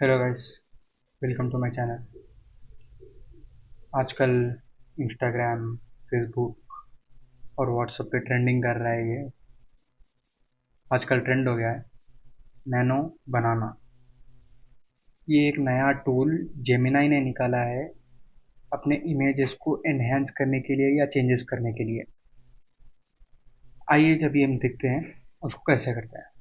Hello guys, welcome to my channel. आजकल Instagram, Facebook और WhatsApp पे ट्रेंडिंग कर रहा है ये। आजकल ट्रेंड हो गया है नैनो बनाना। ये एक नया टूल जेमिनाई ने निकाला है अपने इमेजेस को एनहेंस करने के लिए या चेंजेस करने के लिए। आइए जब ये हम देखते हैं उसको कैसे करते हैं।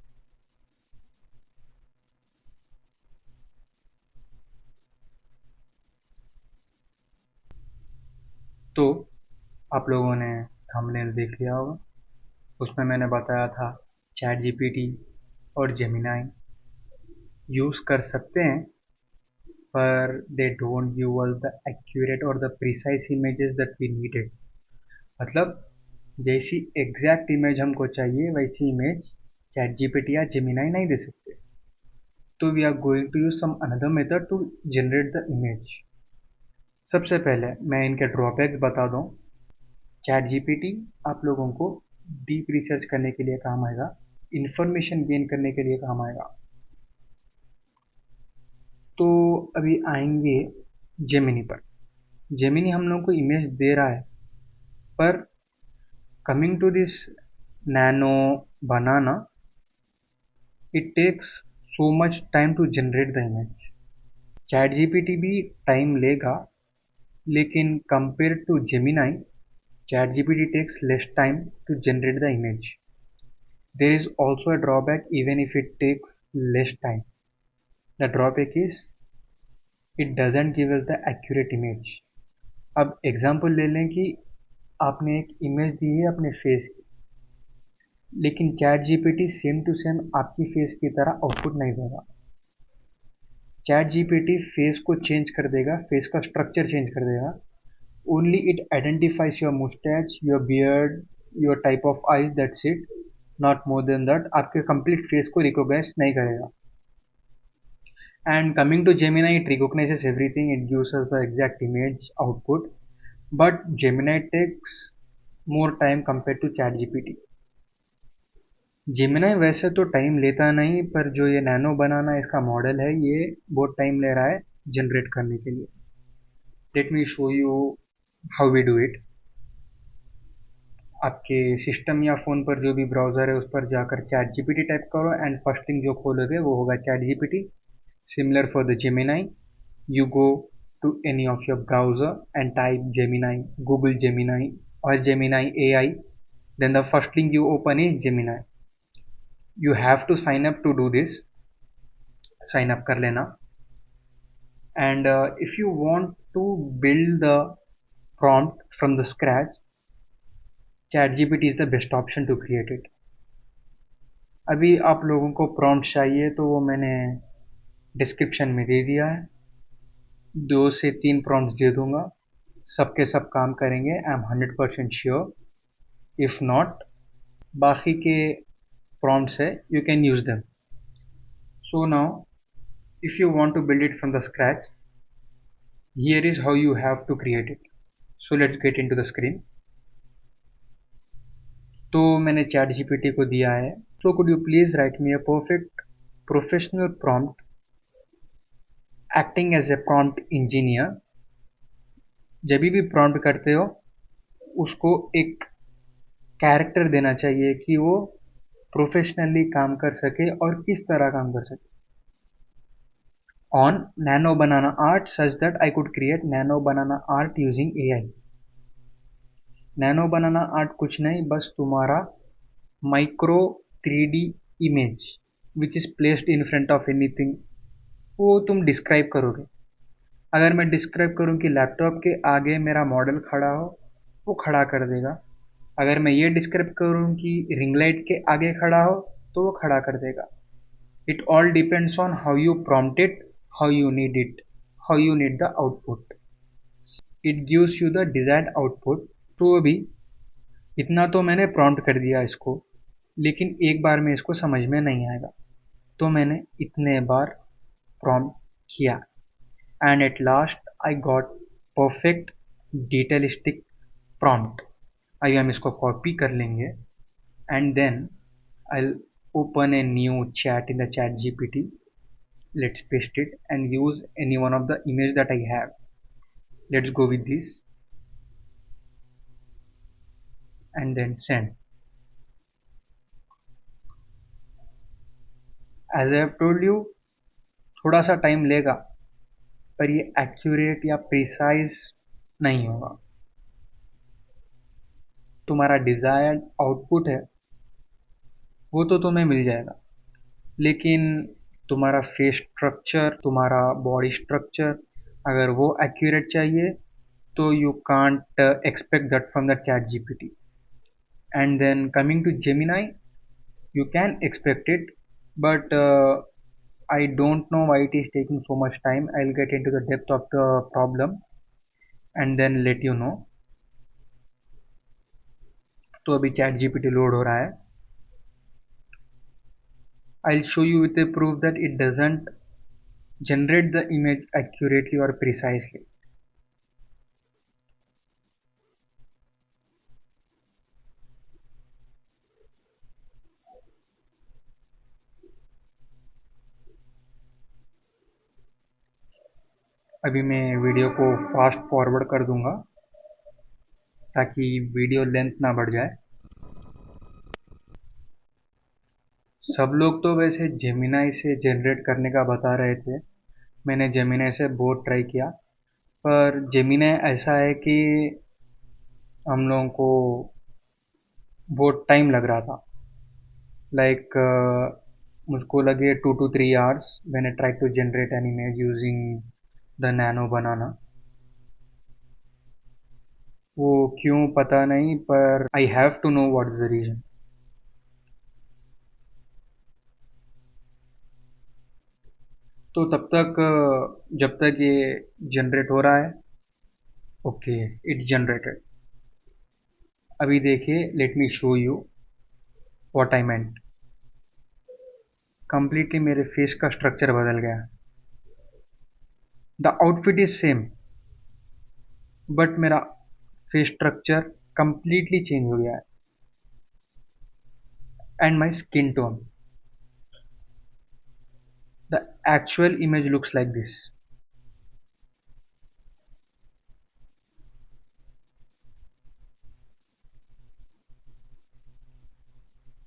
तो आप लोगों ने थंबनेल देख लिया होगा, उसमें मैंने बताया था चैट जीपीटी और जेमिनाई यूज़ कर सकते हैं, पर they don't give us the accurate or the precise images that we needed। मतलब जैसी एग्जैक्ट इमेज हमको चाहिए वैसी इमेज चैट जीपीटी या जेमिनाई नहीं दे सकते। तो we are going to use some another method to generate the image. सबसे पहले मैं इनके ड्रॉबैक्स बता दूं। चैट जीपीटी आप लोगों को डीप रिसर्च करने के लिए काम आएगा, इंफॉर्मेशन गेन करने के लिए काम आएगा। तो अभी आएंगे जेमिनी पर। जेमिनी हम लोगों को इमेज दे रहा है, पर coming to this nano banana, it takes so much time to generate the image। Chat GPT भी टाइम लेगा, लेकिन compare to Gemini chat GPT takes less time to generate the image। There is also a drawback even if it takes less time। The drawback is it doesn't give us the accurate image। अब example ले लें कि आपने एक image दी है अपने face की, लेकिन chat GPT same to same आपकी फेस की तरह आउटपुट नहीं देगा। चैट जीपीटी फेस को चेंज कर देगा, फेस का स्ट्रक्चर चेंज कर देगा। Only it identifies your moustache, your beard, your type of eyes, that's it. Not more than that. आपके कंप्लीट फेस को रिकॉग्नाइज नहीं करेगा। And coming to Gemini, it recognises everything, it gives us the exact image output. But Gemini takes more time compare to chat GPT. Gemini वैसे तो time लेता नहीं, पर जो ये नैनो बनाना इसका मॉडल है ये बहुत टाइम ले रहा है जनरेट करने के लिए। Let me show you how we do it. आपके सिस्टम या फ़ोन पर जो भी ब्राउज़र है उस पर जाकर चैट जीपीटी टाइप करो एंड फर्स्ट थिंग जो खोलोगे वो होगा chat GPT. Similar for the Gemini, you go to any of your browser and type Gemini, Google Gemini or Gemini AI, then the first link you open is Gemini। You have to sign up to do this। Sign up कर लेना। And if you want to build the prompt from the scratch, ChatGPT is the best option to create it। अभी आप लोगों को prompt चाहिए तो वो मैंने डिस्क्रिप्शन में दे दिया है। 2 से 3 prompts दे दूंगा, सबके सब काम करेंगे। I am 100% sure. If not, बाकी के prompts है, you can use them. So now if you want to build it from the scratch, here is how you have to create it। so let's get into the screen। तो मैंने chat GPT को दिया है, so could you please write me a perfect professional prompt acting as a prompt engineer. जब भी prompt करते हो उसको एक कैरेक्टर देना चाहिए कि वो प्रोफेशनली काम कर सके और किस तरह काम कर सके। On nano banana art such that I could create nano banana art using AI. Nano banana art कुछ नहीं, बस तुम्हारा micro 3D image which is placed in front of anything, वो तुम डिस्क्राइब करोगे। अगर मैं डिस्क्राइब करूँ कि लैपटॉप के आगे मेरा मॉडल खड़ा हो, वो खड़ा कर देगा। अगर मैं ये डिस्क्राइब करूँ कि रिंग लाइट के आगे खड़ा हो, तो वो खड़ा कर देगा। It all depends on how you prompt it, how you need it, how you need the output. It gives you the desired output. तो अभी इतना तो मैंने प्रॉम्प्ट कर दिया इसको, लेकिन एक बार में इसको समझ में नहीं आएगा, तो मैंने इतने बार प्रॉम्प्ट किया and at last I got perfect detailistic prompt. आइए हम इसको कॉपी कर लेंगे and then I open a new chat in the chat GPT Let's paste it and use any one of the image that I have. Let's go with this and then send. As I have told you, थोड़ा सा time लेगा, पर ये accurate या precise नहीं होगा। तुम्हारा desired output है वो तो तुम्हें मिल जाएगा, लेकिन तुम्हारा फेस स्ट्रक्चर, तुम्हारा बॉडी स्ट्रक्चर, अगर वो एक्यूरेट चाहिए तो you can't expect that from the chat GPT. And then coming to Gemini, you can expect it, but I don't know why it is taking so much time. I'll get into the depth of the problem and then let you know. तो अभी chat GPT load हो रहा है. I'll show you with a proof that it doesn't generate the image accurately or precisely. अभी मैं video को fast forward कर दूंगा ताकि वीडियो लेंथ ना बढ़ जाए. सब लोग तो वैसे जेमिनाई से जनरेट करने का बता रहे थे. मैंने जेमिनाई से बहुत ट्राई किया, पर जेमिनाई ऐसा है कि हम लोगों को बहुत टाइम लग रहा था. लाइक मुझको लगे 2 to 3 hours when I tried to generate an image using the Nano-Banana. वो क्यों पता नहीं, पर I have to know what is the reason. तो तब तक जब तक ये जनरेट हो रहा है, ओके इट जनरेटेड. अभी देखिए, late me show you what I meant. Completely मेरे फेस का स्ट्रक्चर बदल गया. The outfit is same, but मेरा फेस स्ट्रक्चर कंप्लीटली चेंज हो गया है. And my skin tone, the actual image looks like this.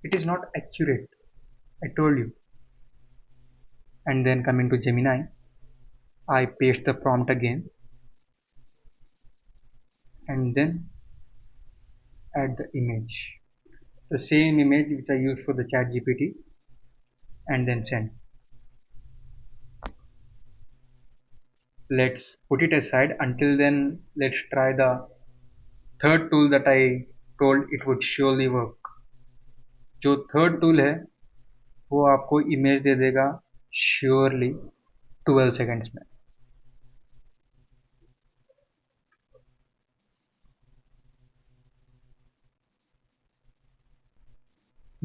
It is not accurate, I told you. And then coming to Gemini, I paste the prompt again and then add the image, the same image which I used for the chat GPT, and then send. Let's put it aside. Until then, let's try the third tool that I told it would surely work. जो third tool है वो आपको image दे देगा surely 12 seconds में.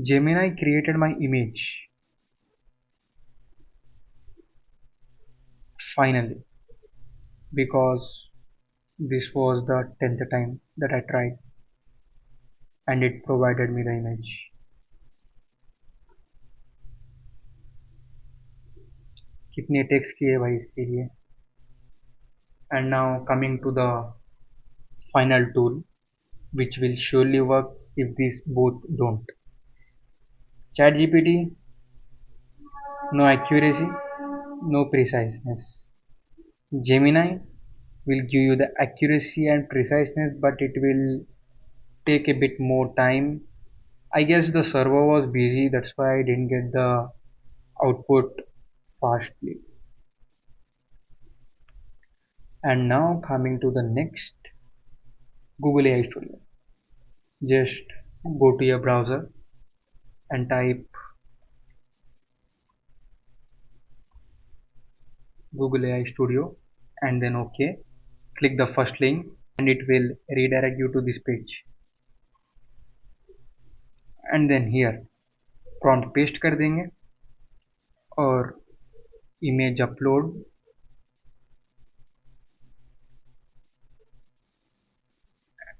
Gemini created my image finally, because this was the 10th time that I tried and it provided me the image. कितने text किए भाई इसके लिए. And now coming to the final tool which will surely work if these both don't. ChatGPT, no accuracy, no preciseness. Gemini will give you the accuracy and preciseness, but it will take a bit more time. I guess the server was busy, that's why I didn't get the output fastly. And now coming to the next, Google AI Studio. Just go to your browser and type Google AI Studio and then OK. Click the first link and it will redirect you to this page. And then here prompt paste कर देंगे और image upload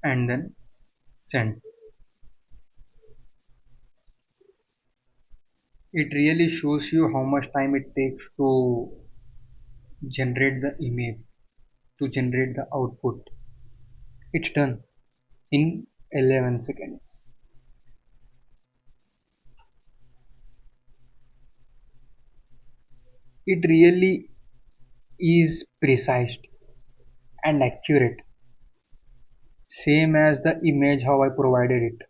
and then send. It really shows you how much time it takes to generate the image, to generate the output. It's done in 11 seconds. It really is precise and accurate, same as the image how I provided it.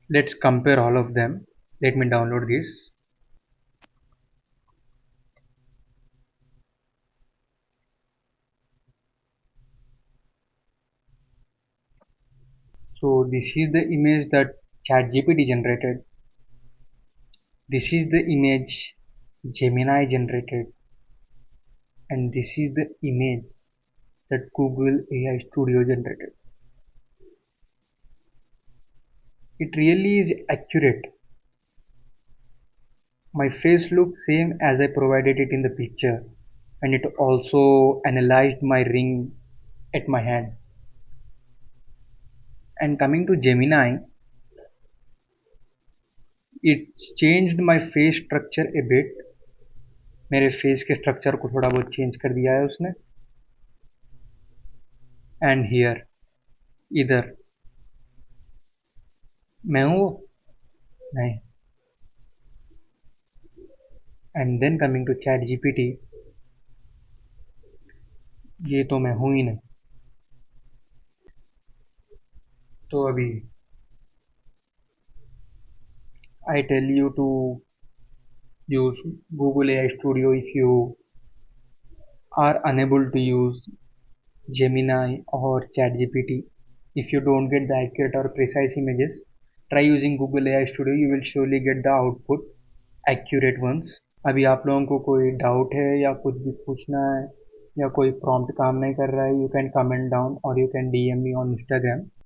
Let's compare all of them. Let me download this. So this is the image that ChatGPT generated. This is the image Gemini generated, and this is the image that Google AI Studio generated. It really is accurate. My face looks same as I provided it in the picture, and it also analyzed my ring at my hand. And coming to Gemini, it changed my face structure a bit. मेरे face के structure को थोड़ा बहुत change कर दिया है उसने. And here, इधर मैं हूँ वो? नहीं. And then coming to chat GPT, ये तो मैं हूँ ही नहीं. तो अभी I tell you to use Google AI Studio if you are unable to use Gemini or ChatGPT. If you don't get the accurate or precise images, try using Google AI Studio. You will surely get the output accurate ones. अभी आप लोगों को कोई doubt है या कुछ भी पूछना है या कोई प्रॉम्प्ट काम नहीं कर रहा है, यू कैन कमेंट डाउन और you can DM me on Instagram.